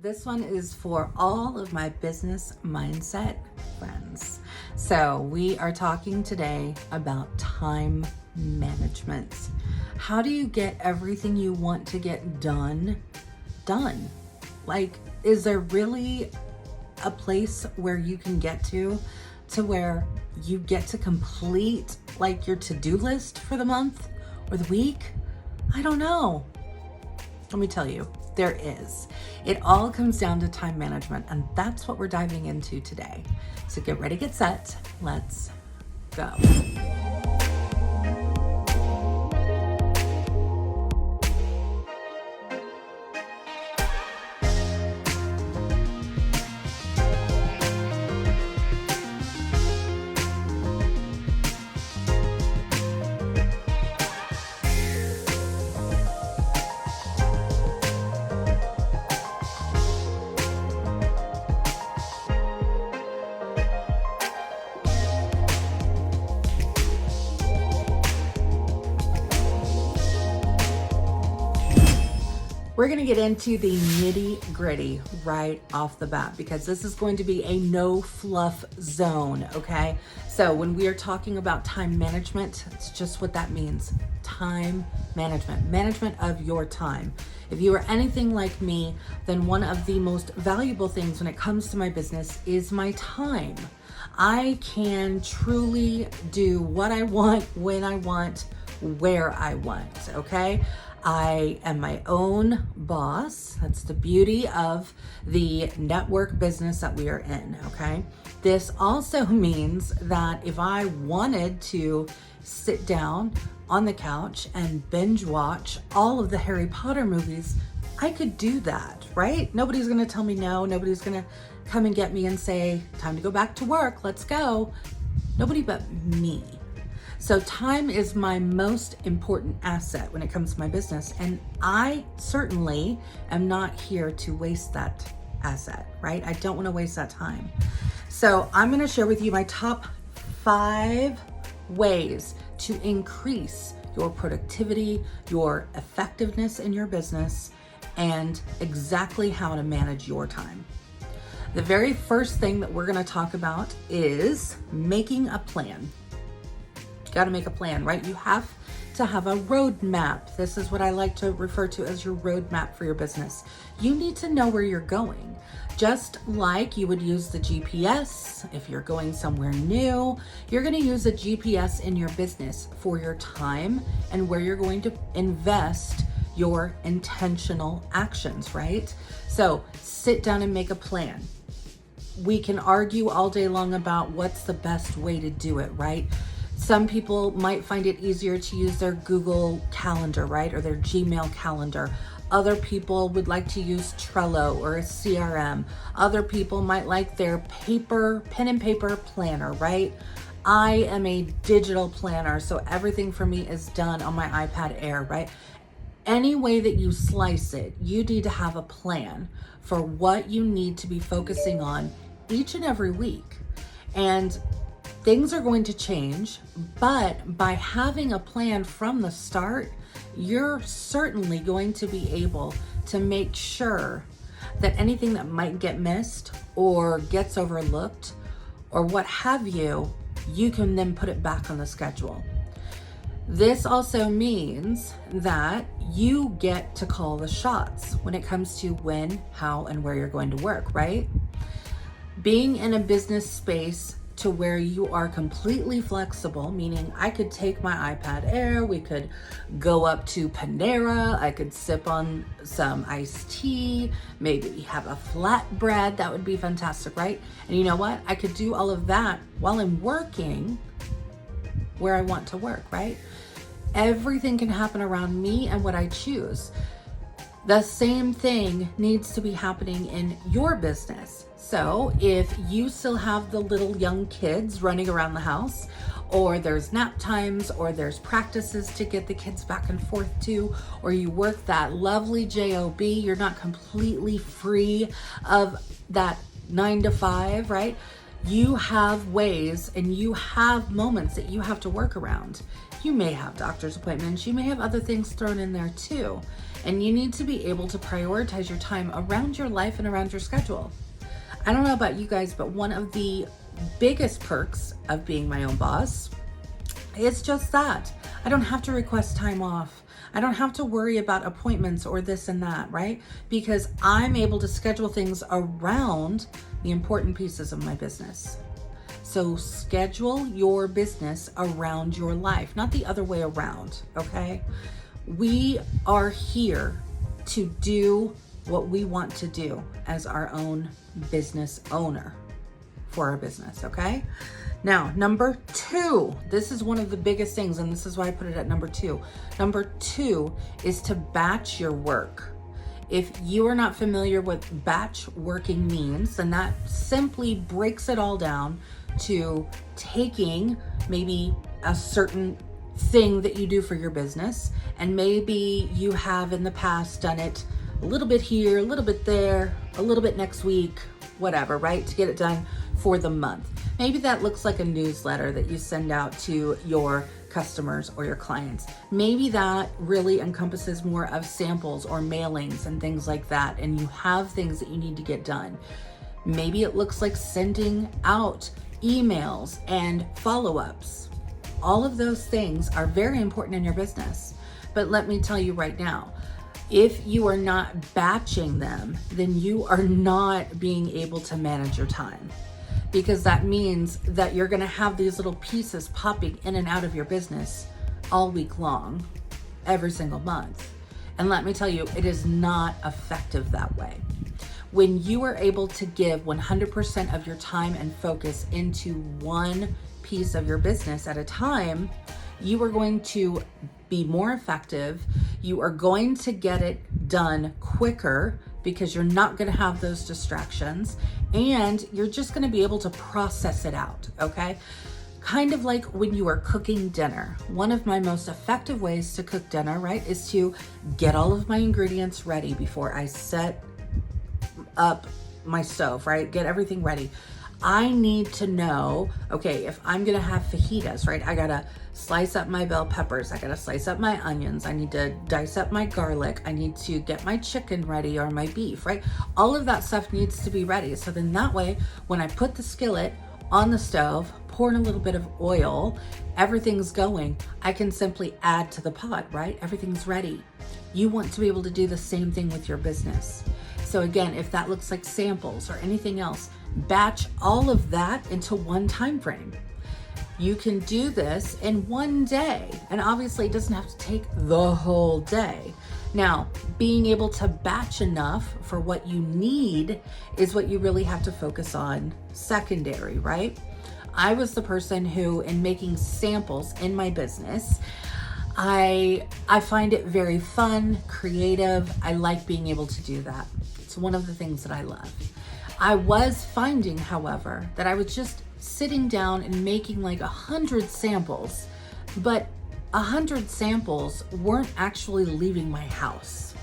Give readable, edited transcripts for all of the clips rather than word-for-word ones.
This one is for all of my business mindset friends. So we are talking today about time management. How do you get everything you want to get done? Like, is there really a place where you can get to where you get to complete like your to-do list for the month or the week? I don't know. Let me tell you, there is. It all comes down to time management, and that's what we're diving into today. So get ready, get set, let's go. We're gonna get into the nitty gritty right off the bat because this is going to be a no fluff zone, okay? So when we are talking about time management, it's just what that means. Time management of your time. If you are anything like me, then one of the most valuable things when it comes to my business is my time. I can truly do what I want, when I want, where I want, okay? I am my own boss. That's the beauty of the network business that we are in, okay? This also means that if I wanted to sit down on the couch and binge watch all of the Harry Potter movies, I could do that, right? Nobody's gonna tell me no. Nobody's gonna come and get me and say, time to go back to work, let's go. Nobody but me. So time is my most important asset when it comes to my business. And I certainly am not here to waste that asset, right? I don't want to waste that time. So I'm going to share with you my top 5 ways to increase your productivity, your effectiveness in your business, and exactly how to manage your time. The very first thing that we're going to talk about is making a plan. Got to make a plan, right? You have to have a roadmap. This is what I like to refer to as your roadmap for your business. You need to know where you're going. Just like you would use the GPS if you're going somewhere new, you're going to use a GPS in your business for your time and where you're going to invest your intentional actions, right? So sit down and make a plan. We can argue all day long about what's the best way to do it, right? Some people might find it easier to use their Google Calendar, right? Or their Gmail calendar. Other people would like to use Trello or a CRM. Other people might like their pen and paper planner, right? I am a digital planner, so everything for me is done on my iPad Air, right? Any way that you slice it, you need to have a plan for what you need to be focusing on each and every week. And things are going to change, but by having a plan from the start, you're certainly going to be able to make sure that anything that might get missed or gets overlooked or what have you, you can then put it back on the schedule. This also means that you get to call the shots when it comes to when, how, and where you're going to work, right? Being in a business space to where you are completely flexible, meaning I could take my iPad Air, we could go up to Panera, I could sip on some iced tea, maybe have a flatbread, that would be fantastic, right? And you know what? I could do all of that while I'm working where I want to work, right? Everything can happen around me and what I choose. The same thing needs to be happening in your business. So if you still have the little young kids running around the house, or there's nap times, or there's practices to get the kids back and forth to, or you work that lovely job, you're not completely free of that 9 to 5, right? You have ways and you have moments that you have to work around. You may have doctor's appointments, you may have other things thrown in there too. And you need to be able to prioritize your time around your life and around your schedule. I don't know about you guys, but one of the biggest perks of being my own boss is just that. I don't have to request time off. I don't have to worry about appointments or this and that, right? Because I'm able to schedule things around the important pieces of my business. So schedule your business around your life, not the other way around, okay? We are here to do what we want to do as our own business owner for our business, okay? Now, number 2, this is one of the biggest things, and this is why I put it at number 2. Number 2 is to batch your work. If you are not familiar with batch working means, then that simply breaks it all down to taking maybe a certain thing that you do for your business, and maybe you have in the past done it a little bit here, a little bit there, a little bit next week, whatever, right? To get it done for the month. Maybe that looks like a newsletter that you send out to your customers or your clients. Maybe that really encompasses more of samples or mailings and things like that, and you have things that you need to get done. Maybe it looks like sending out emails and follow-ups. All of those things are very important in your business. But let me tell you right now, if you are not batching them, then you are not being able to manage your time, because that means that you're going to have these little pieces popping in and out of your business all week long, every single month. And let me tell you, it is not effective that way. When you are able to give 100% of your time and focus into one piece of your business at a time, you are going to be more effective. You are going to get it done quicker because you're not going to have those distractions, and you're just going to be able to process it out, okay? Kind of like when you are cooking dinner. One of my most effective ways to cook dinner, right, is to get all of my ingredients ready before I set up my stove, right? Get everything ready. I need to know, okay, if I'm gonna have fajitas, right? I gotta slice up my bell peppers. I gotta slice up my onions. I need to dice up my garlic. I need to get my chicken ready or my beef, right? All of that stuff needs to be ready. So then that way, when I put the skillet on the stove, pour in a little bit of oil, everything's going, I can simply add to the pot, right? Everything's ready. You want to be able to do the same thing with your business. So again, if that looks like samples or anything else, batch all of that into one time frame. You can do this in one day, and obviously it doesn't have to take the whole day. Now, being able to batch enough for what you need is what you really have to focus on secondary, right? I was the person who, in making samples in my business, I find it very fun, creative. I like being able to do that. It's one of the things that I love. I was finding, however, that I was just sitting down and making like 100 samples, but 100 samples weren't actually leaving my house.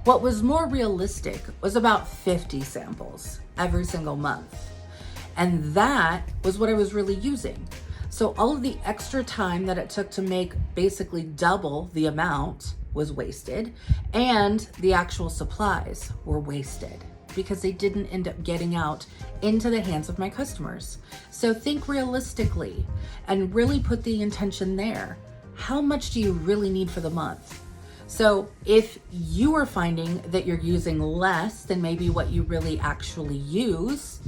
What was more realistic was about 50 samples every single month. And that was what I was really using. So all of the extra time that it took to make basically double the amount was wasted, and the actual supplies were wasted because they didn't end up getting out into the hands of my customers. So think realistically and really put the intention there. How much do you really need for the month? So if you are finding that you're using less than maybe what you really actually use,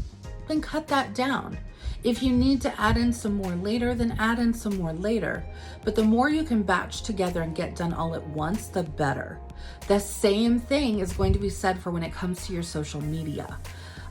then cut that down. If you need to add in some more later, then add in some more later. But the more you can batch together and get done all at once, the better. The same thing is going to be said for when it comes to your social media.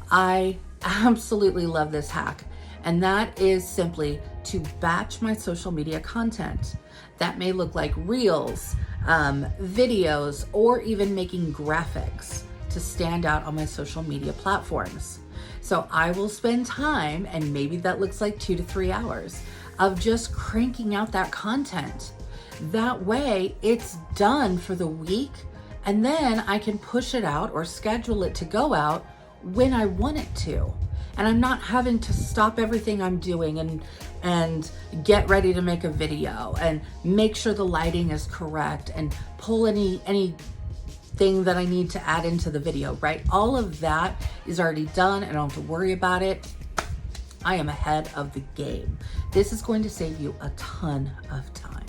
I absolutely love this hack, and that is simply to batch my social media content. That may look like reels, videos, or even making graphics to stand out on my social media platforms. So I will spend time, and maybe that looks like 2 to 3 hours, of just cranking out that content. That way it's done for the week, and then I can push it out or schedule it to go out when I want it to. And I'm not having to stop everything I'm doing and get ready to make a video and make sure the lighting is correct and pull any thing that I need to add into the video, right? All of that is already done. I don't have to worry about it. I am ahead of the game. This is going to save you a ton of time.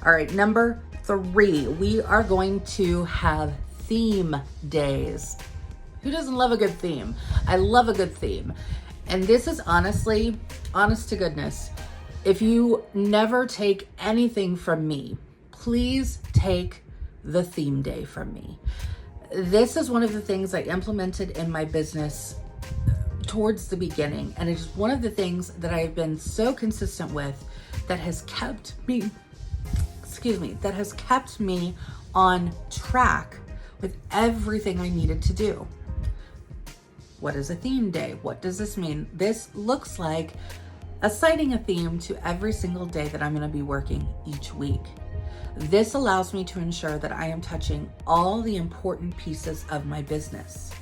All right, number 3, we are going to have theme days. Who doesn't love a good theme? I love a good theme. And this is honestly, honest to goodness, if you never take anything from me, please take the theme day from me. This is one of the things I implemented in my business towards the beginning, and it's one of the things that I've been so consistent with that has kept me, that has kept me on track with everything I needed to do. What is a theme day? What does this mean? This looks like assigning a theme to every single day that I'm going to be working each week. This allows me to ensure that I am touching all the important pieces of my business.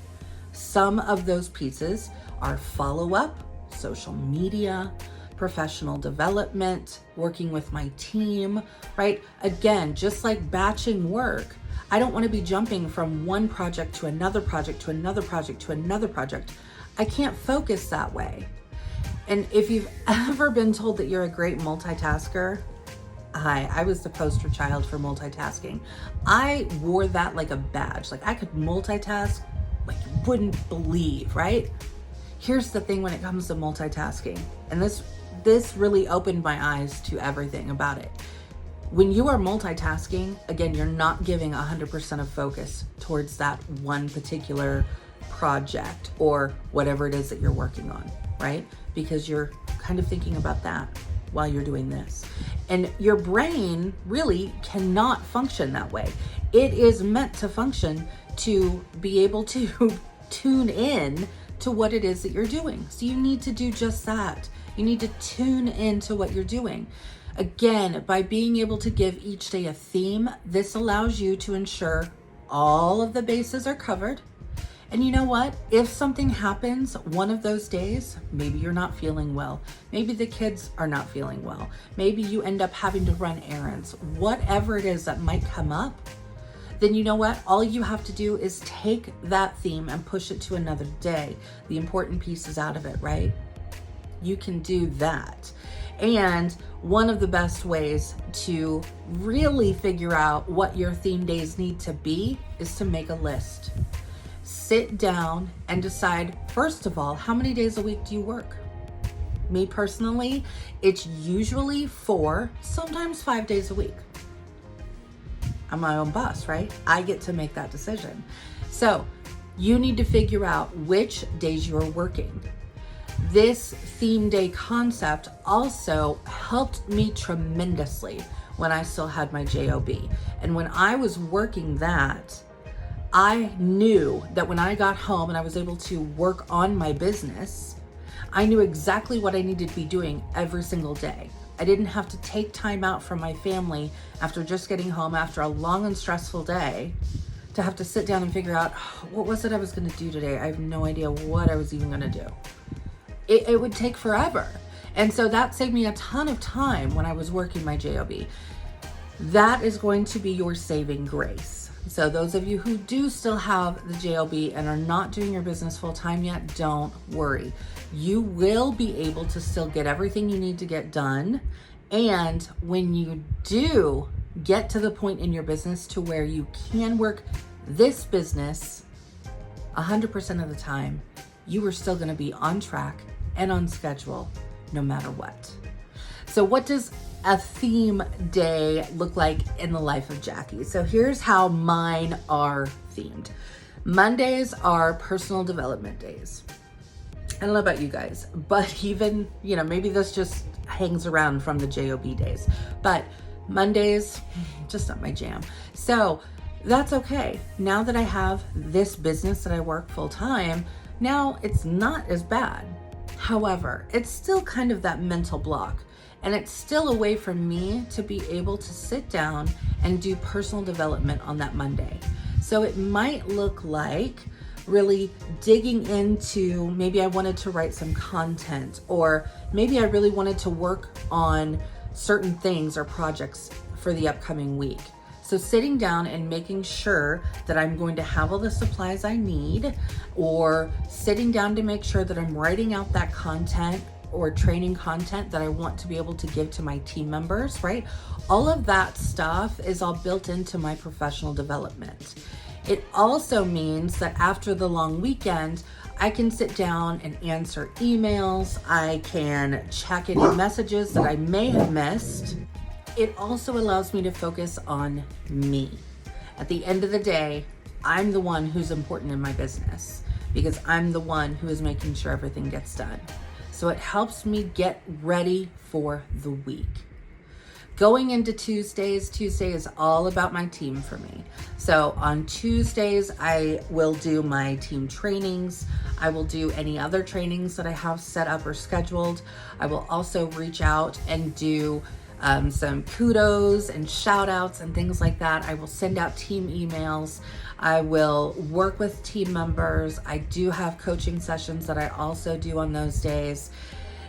Some of those pieces are follow-up, social media, professional development, working with my team, right? Again, just like batching work, I don't want to be jumping from one project to another project to another project to another project. I can't focus that way. And if you've ever been told that you're a great multitasker, I was the poster child for multitasking. I wore that like a badge. Like I could multitask like you wouldn't believe, right? Here's the thing when it comes to multitasking, and this really opened my eyes to everything about it. When you are multitasking, again, you're not giving 100% of focus towards that one particular project or whatever it is that you're working on, right? Because you're kind of thinking about that while you're doing this. And your brain really cannot function that way. It is meant to function to be able to tune in to what it is that you're doing. So you need to do just that. You need to tune into what you're doing. Again, by being able to give each day a theme, this allows you to ensure all of the bases are covered. And you know what? If something happens one of those days, maybe you're not feeling well, maybe the kids are not feeling well, maybe you end up having to run errands, whatever it is that might come up, then you know what? All you have to do is take that theme and push it to another day. The important pieces out of it, right? You can do that. And one of the best ways to really figure out what your theme days need to be is to make a list. Sit down and decide, first of all, how many days a week do you work? Me personally, it's usually 4, sometimes 5 days a week. I'm my own boss, right? I get to make that decision. So you need to figure out which days you're working. This theme day concept also helped me tremendously when I still had my JOB. And when I was working that, I knew that when I got home and I was able to work on my business, I knew exactly what I needed to be doing every single day. I didn't have to take time out from my family after just getting home after a long and stressful day to have to sit down and figure out, what was it I was going to do today? I have no idea what I was even going to do. It would take forever. And so that saved me a ton of time when I was working my JOB. That is going to be your saving grace. So those of you who do still have the JOB and are not doing your business full time yet, don't worry. You will be able to still get everything you need to get done. And when you do get to the point in your business to where you can work this business 100% of the time, you are still going to be on track and on schedule no matter what. So what does a theme day look like in the life of Jacqui? So here's how mine are themed. Mondays are personal development days. I don't know about you guys, but even, maybe this just hangs around from the JOB days, but Mondays, just not my jam. So that's okay. Now that I have this business that I work full time, now it's not as bad. However, it's still kind of that mental block, and it's still a way for me to be able to sit down and do personal development on that Monday. So it might look like really digging into, maybe I wanted to write some content, or maybe I really wanted to work on certain things or projects for the upcoming week. So So sitting down and making sure that I'm going to have all the supplies I need, or sitting down to make sure that I'm writing out that content or training content that I want to be able to give to my team members, right? All of that stuff is all built into my professional development. It also means that after the long weekend, I can sit down and answer emails. I can check any messages that I may have missed. It also allows me to focus on me. At the end of the day, I'm the one who's important in my business because I'm the one who is making sure everything gets done. So it helps me get ready for the week. Going into Tuesday is all about my team for me. So on Tuesdays, I will do my team trainings. I will do any other trainings that I have set up or scheduled. I will also reach out and do some kudos and shout outs and things like that. I will send out team emails. I will work with team members. I do have coaching sessions that I also do on those days.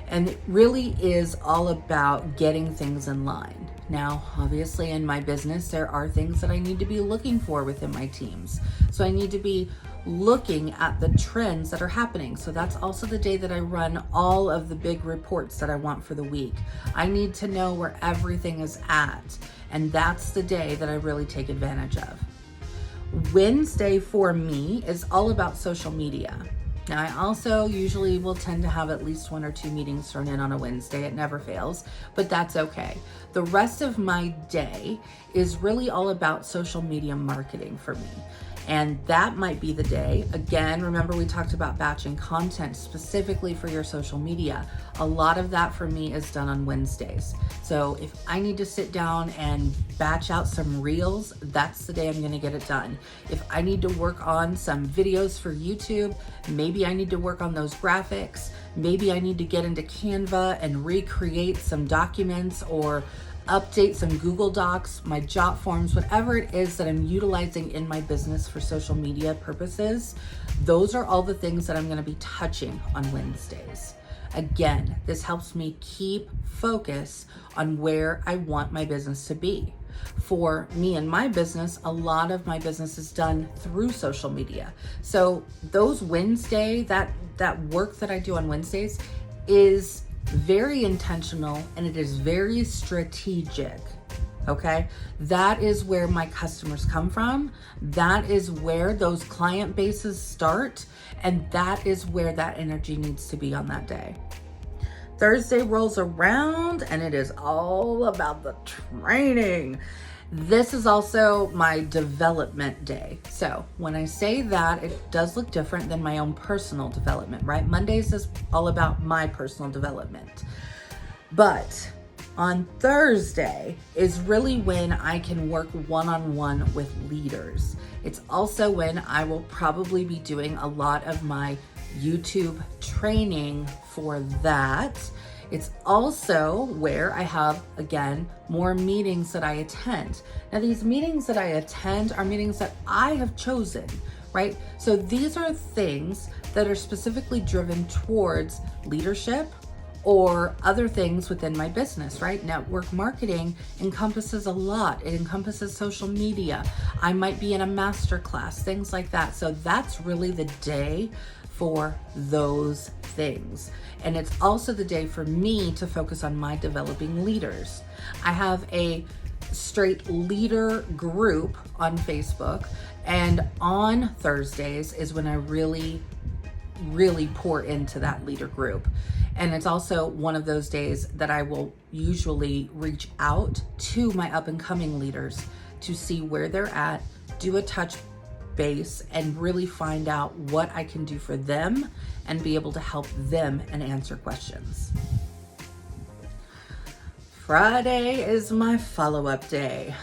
And it really is all about getting things in line. Now, obviously in my business, there are things that I need to be looking for within my teams. So I need to be looking at the trends that are happening. So that's also the day that I run all of the big reports that I want for the week. I need to know where everything is at. And that's the day that I really take advantage of. Wednesday for me is all about social media. Now, I also usually will tend to have at least 1 or 2 meetings thrown in on a Wednesday. It never fails, but that's okay. The rest of my day is really all about social media marketing for me. And that might be the day. Again, remember we talked about batching content specifically for your social media. A lot of that for me is done on Wednesdays. So if I need to sit down and batch out some reels, that's the day I'm gonna get it done. If I need to work on some videos for YouTube, maybe I need to work on those graphics. Maybe I need to get into Canva and recreate some documents or update some Google Docs, my Jot forms, whatever it is that I'm utilizing in my business for social media purposes. Those are all the things that I'm going to be touching on Wednesdays. Again, this helps me keep focus on where I want my business to be. For me and my business, a lot of my business is done through social media. So those Wednesday, that work that I do on Wednesdays is very intentional and it is very strategic. Okay, that is where my customers come from. That is where those client bases start, and that is where that energy needs to be on that day. Thursday rolls around and it is all about the training. This is also my development day. So when I say that, it does look different than my own personal development, right? Mondays is all about my personal development. But on Thursday is really when I can work one-on-one with leaders. It's also when I will probably be doing a lot of my YouTube training for that. It's also where I have, again, more meetings that I attend. Now, these meetings that I attend are meetings that I have chosen, right? So these are things that are specifically driven towards leadership or other things within my business, right? Network marketing encompasses a lot. It encompasses social media. I might be in a master class, things like that. So that's really the day for those things. And it's also the day for me to focus on my developing leaders. I have a straight leader group on Facebook, and on Thursdays is when I really pour into that leader group. And it's also one of those days that I will usually reach out to my up and coming leaders to see where they're at, do a touch base, and really find out what I can do for them and be able to help them and answer questions. Friday is my follow-up day.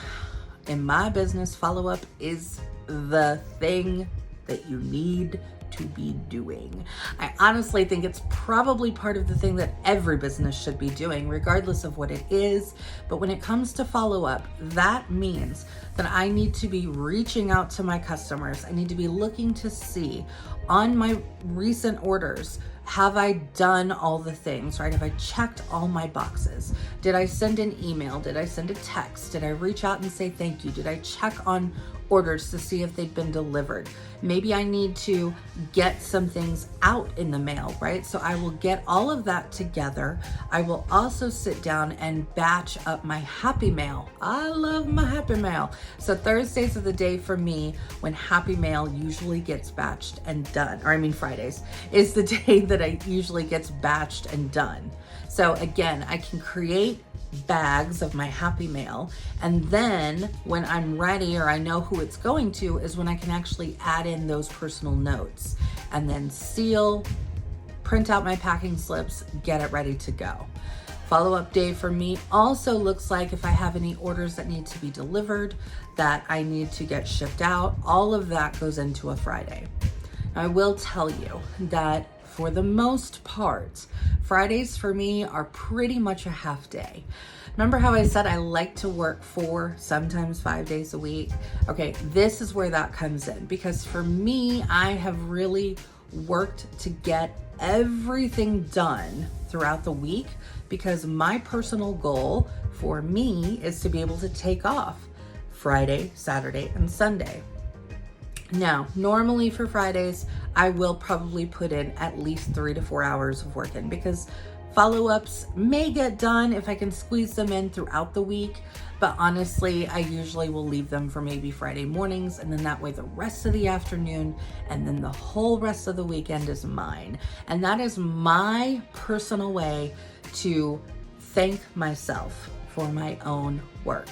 In my business, follow-up is the thing that you need to be doing. I honestly think it's probably part of the thing that every business should be doing, regardless of what it is. But when it comes to follow-up, that means that I need to be reaching out to my customers. I need to be looking to see on my recent orders, have I done all the things, right? Have I checked all my boxes? Did I send an email? Did I send a text? Did I reach out and say thank you? Did I check on orders to see if they'd been delivered? Maybe I need to get some things out in the mail, right? So I will get all of that together. I will also sit down and batch up my happy mail. I love my happy mail. So Thursdays are the day for me when happy mail usually gets batched and done, or I mean Fridays is the day that it usually gets batched and done. So again, I can create bags of my happy mail, and then when I'm ready or I know who it's going to is when I can actually add in those personal notes and then seal, print out my packing slips, get it ready to go. Follow-up day for me also looks like if I have any orders that need to be delivered, that I need to get shipped out, all of that goes into a Friday. Now, I will tell you that for the most part, Fridays for me are pretty much a half day. Remember how I said I like to work 4, sometimes 5 days a week? Okay, this is where that comes in, because for me, I have really worked to get everything done throughout the week, because my personal goal for me is to be able to take off Friday, Saturday, and Sunday. Now, normally for Fridays, I will probably put in at least 3 to 4 hours of work in, because follow-ups may get done if I can squeeze them in throughout the week, but honestly, I usually will leave them for maybe Friday mornings, and then that way the rest of the afternoon and then the whole rest of the weekend is mine. And that is my personal way to thank myself for my own work.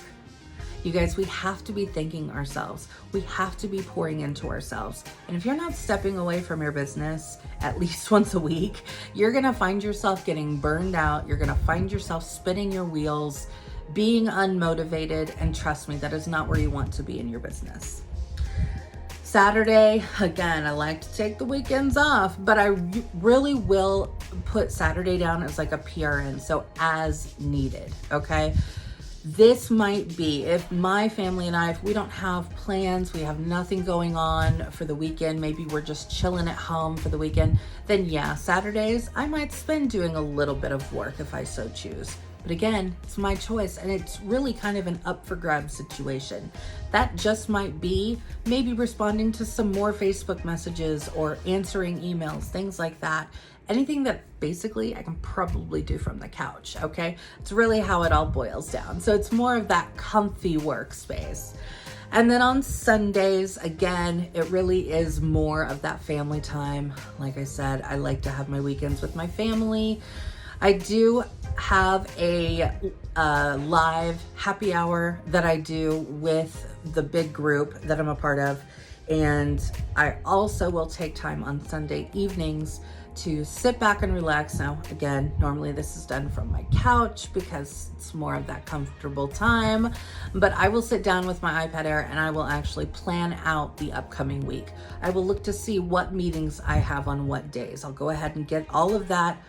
You guys, we have to be thanking ourselves. We have to be pouring into ourselves. And if you're not stepping away from your business at least once a week, you're gonna find yourself getting burned out. You're gonna find yourself spinning your wheels, being unmotivated, and trust me, that is not where you want to be in your business. Saturday, again, I like to take the weekends off, but I really will put Saturday down as like a PRN, so as needed, okay? This might be, if my family and I, if we don't have plans, we have nothing going on for the weekend, maybe we're just chilling at home for the weekend, then yeah, Saturdays, I might spend doing a little bit of work if I so choose. But again, it's my choice, and it's really kind of an up for grabs situation. That just might be maybe responding to some more Facebook messages or answering emails, things like that. Anything that basically I can probably do from the couch, okay? It's really how it all boils down. So it's more of that comfy workspace. And then on Sundays, again, it really is more of that family time. Like I said, I like to have my weekends with my family. I do have a live happy hour that I do with the big group that I'm a part of. And I also will take time on Sunday evenings to sit back and relax. Now, again, normally this is done from my couch because it's more of that comfortable time, but I will sit down with my iPad Air and I will actually plan out the upcoming week. I will look to see what meetings I have on what days. I'll go ahead and get all of that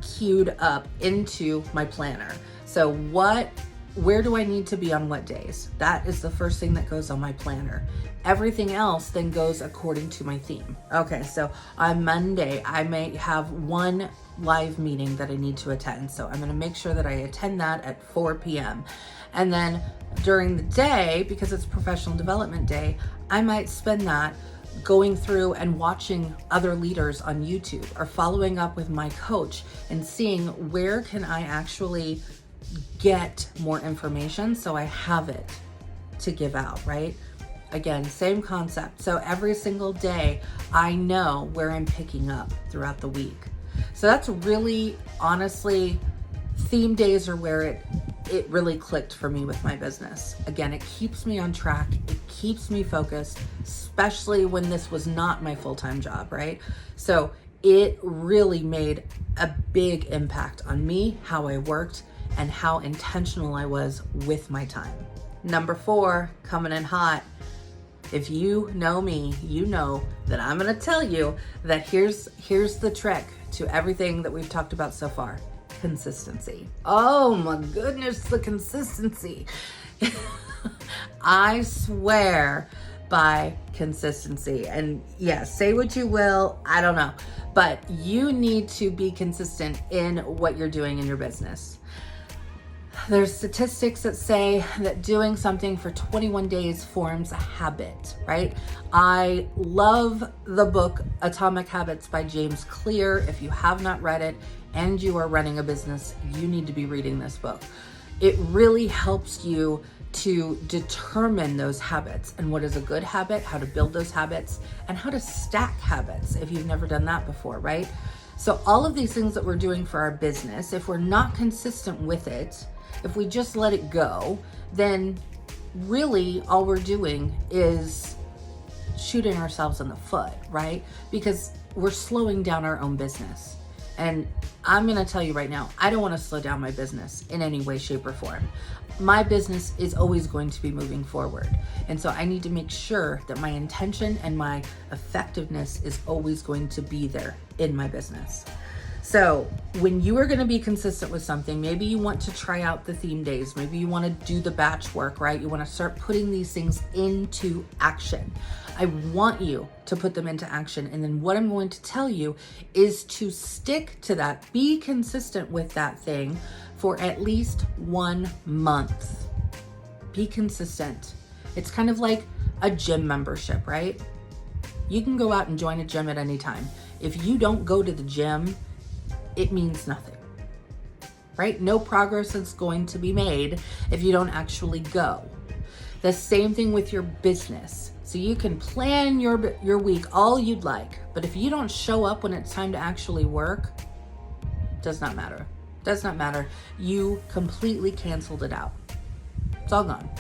queued up into my planner. So where do I need to be on what days? That is the first thing that goes on my planner. Everything else then goes according to my theme. Okay, so on Monday, I may have one live meeting that I need to attend. So I'm gonna make sure that I attend that at 4 p.m. And then during the day, because it's professional development day, I might spend that going through and watching other leaders on YouTube or following up with my coach and seeing where can I actually get more information so I have it to give out, right? Again, same concept. So every single day, I know where I'm picking up throughout the week. So that's really, honestly, theme days are where it really clicked for me with my business. Again, it keeps me on track. It keeps me focused, especially when this was not my full-time job, right? So it really made a big impact on me, how I worked, and how intentional I was with my time. Number 4, coming in hot. If you know me, you know that I'm gonna tell you that here's the trick to everything that we've talked about so far. Consistency. Oh my goodness, the consistency. I swear by consistency. And yeah, say what you will, I don't know, but you need to be consistent in what you're doing in your business. There's statistics that say that doing something for 21 days forms a habit, right? I love the book Atomic Habits by James Clear. If you have not read it and you are running a business, you need to be reading this book. It really helps you to determine those habits and what is a good habit, how to build those habits, and how to stack habits if you've never done that before, right? So all of these things that we're doing for our business, if we're not consistent with it, if we just let it go, then really all we're doing is shooting ourselves in the foot, right? Because we're slowing down our own business. And I'm going to tell you right now, I don't want to slow down my business in any way, shape, or form. My business is always going to be moving forward. And so I need to make sure that my intention and my effectiveness is always going to be there in my business. So when you are going to be consistent with something, maybe you want to try out the theme days, maybe you want to do the batch work, right? You want to start putting these things into action. I want you to put them into action. And then what I'm going to tell you is to stick to that, be consistent with that thing for at least 1 month. Be consistent. It's kind of like a gym membership, right? You can go out and join a gym at any time. If you don't go to the gym, it means nothing, right? No progress is going to be made if you don't actually go. The same thing with your business. So you can plan your week all you'd like, but if you don't show up when it's time to actually work, does not matter. Does not matter. You completely canceled it out. It's all gone.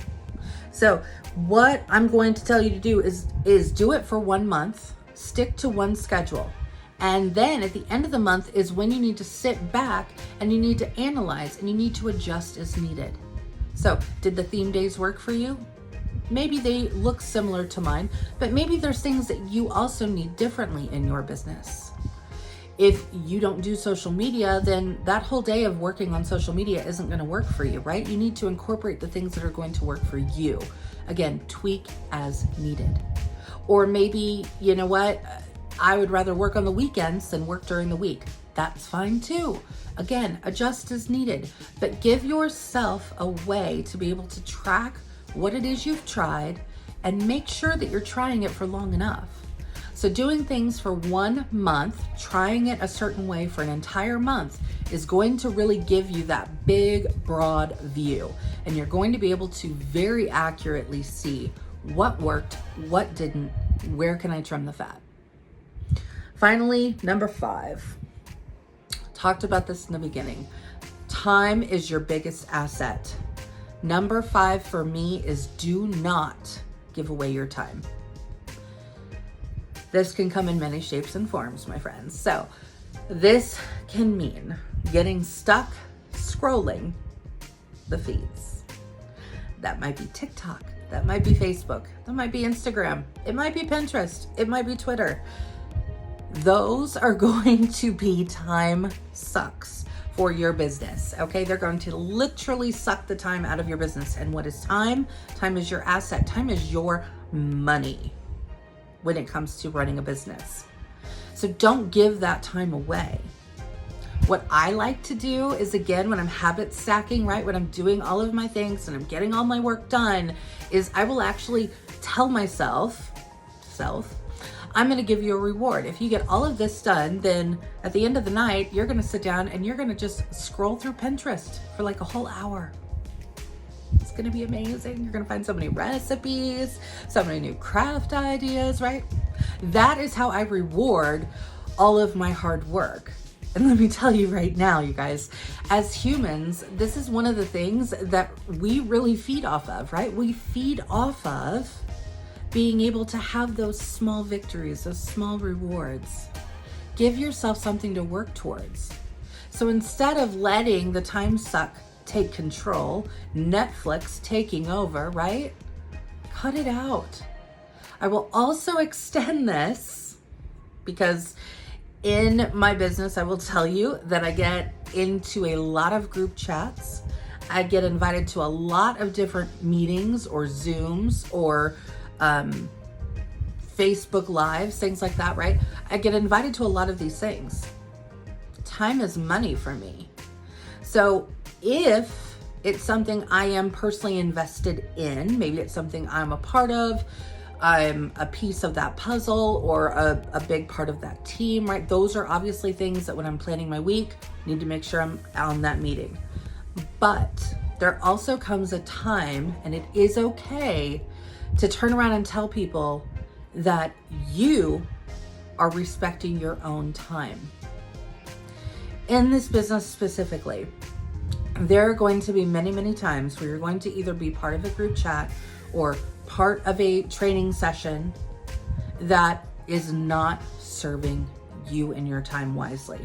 So what I'm going to tell you to do is do it for 1 month, stick to one schedule. And then at the end of the month is when you need to sit back and you need to analyze and you need to adjust as needed. So did the theme days work for you? Maybe they look similar to mine, but maybe there's things that you also need differently in your business. If you don't do social media, then that whole day of working on social media isn't going to work for you, right? You need to incorporate the things that are going to work for you. Again, tweak as needed. Or maybe, you know what? I would rather work on the weekends than work during the week. That's fine too. Again, adjust as needed, but give yourself a way to be able to track what it is you've tried and make sure that you're trying it for long enough. So doing things for 1 month, trying it a certain way for an entire month is going to really give you that big, broad view. And you're going to be able to very accurately see what worked, what didn't, where can I trim the fat. Finally, number 5, talked about this in the beginning. Time is your biggest asset. Number 5 for me is do not give away your time. This can come in many shapes and forms, my friends. So this can mean getting stuck scrolling the feeds. That might be TikTok, that might be Facebook, that might be Instagram, it might be Pinterest, it might be Twitter. Those are going to be time sucks for your business, okay? They're going to literally suck the time out of your business. And what is time? Time is your asset. Time is your money when it comes to running a business. So don't give that time away. What I like to do is, again, when I'm habit stacking, right? When I'm doing all of my things and I'm getting all my work done, is I will actually tell myself, I'm going to give you a reward. If you get all of this done, then at the end of the night, you're going to sit down and you're going to just scroll through Pinterest for like a whole hour. It's going to be amazing. You're going to find so many recipes, so many new craft ideas, right? That is how I reward all of my hard work. And let me tell you right now, you guys, as humans, this is one of the things that we really feed off of, right? We feed off of being able to have those small victories, those small rewards. Give yourself something to work towards. So instead of letting the time suck take control, Netflix taking over, right? Cut it out. I will also extend this because in my business, I will tell you that I get into a lot of group chats. I get invited to a lot of different meetings or Zooms or Facebook Lives, things like that, right? I get invited to a lot of these things. Time is money for me. So if it's something I am personally invested in. Maybe it's something I'm a part of. I'm a piece of that puzzle or a big part of that team, right? Those are obviously things that when I'm planning my week, I need to make sure I'm on that meeting. But there also comes a time, and it is okay to turn around and tell people that you are respecting your own time. In this business specifically, there are going to be many, many times where you're going to either be part of a group chat or part of a training session that is not serving you and your time wisely.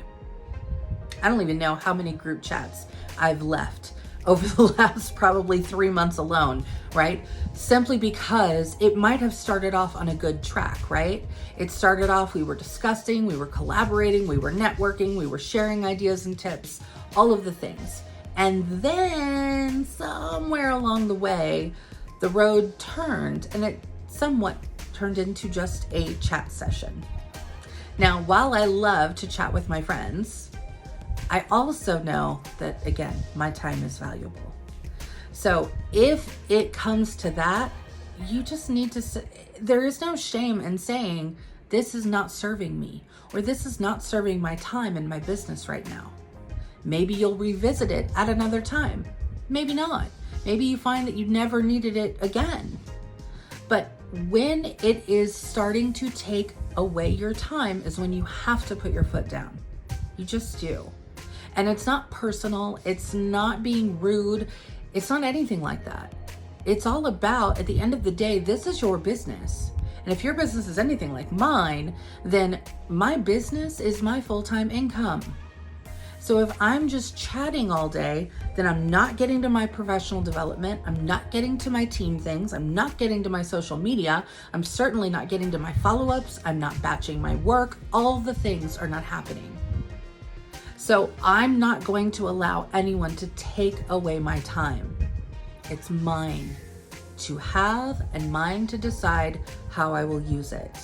I don't even know how many group chats I've left over the last probably 3 months alone, right? Simply because it might have started off on a good track, right? It started off, we were discussing, we were collaborating, we were networking, we were sharing ideas and tips, all of the things. And then somewhere along the way, the road turned and it somewhat turned into just a chat session. Now, while I love to chat with my friends, I also know that, again, my time is valuable. So if it comes to that, you just need to, there is no shame in saying, this is not serving me, or this is not serving my time and my business right now. Maybe you'll revisit it at another time. Maybe not. Maybe you find that you never needed it again. But when it is starting to take away your time is when you have to put your foot down. You just do. And it's not personal. It's not being rude. It's not anything like that. It's all about, at the end of the day, this is your business. And if your business is anything like mine, then my business is my full-time income. So if I'm just chatting all day, then I'm not getting to my professional development. I'm not getting to my team things. I'm not getting to my social media. I'm certainly not getting to my follow-ups. I'm not batching my work. All the things are not happening. So I'm not going to allow anyone to take away my time. It's mine to have and mine to decide how I will use it.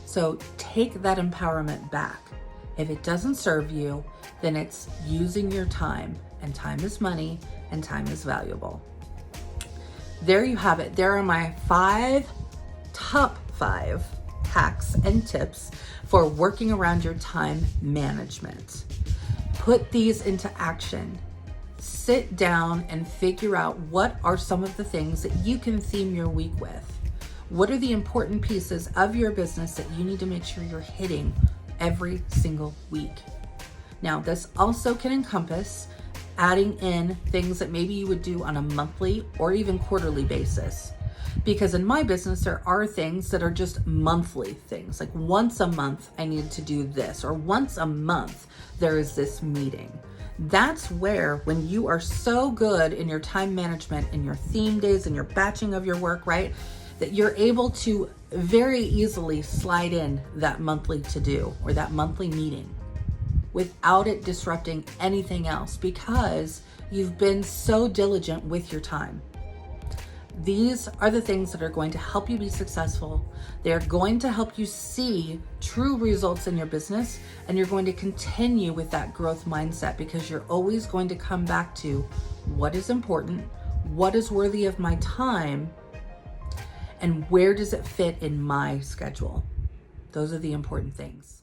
So take that empowerment back. If it doesn't serve you, then it's using your time, and time is money and time is valuable. There you have it. There are my top five hacks and tips for working around your time management. Put these into action. Sit down and figure out what are some of the things that you can theme your week with. What are the important pieces of your business that you need to make sure you're hitting every single week? Now, this also can encompass adding in things that maybe you would do on a monthly or even quarterly basis. Because in my business, there are things that are just monthly things. Like once a month, I need to do this, or once a month, there is this meeting. That's where, when you are so good in your time management and your theme days and your batching of your work, right, that you're able to very easily slide in that monthly to-do or that monthly meeting without it disrupting anything else, because you've been so diligent with your time. These are the things that are going to help you be successful. They're going to help you see true results in your business, and you're going to continue with that growth mindset, because you're always going to come back to what is important, what is worthy of my time, and where does it fit in my schedule. Those are the important things.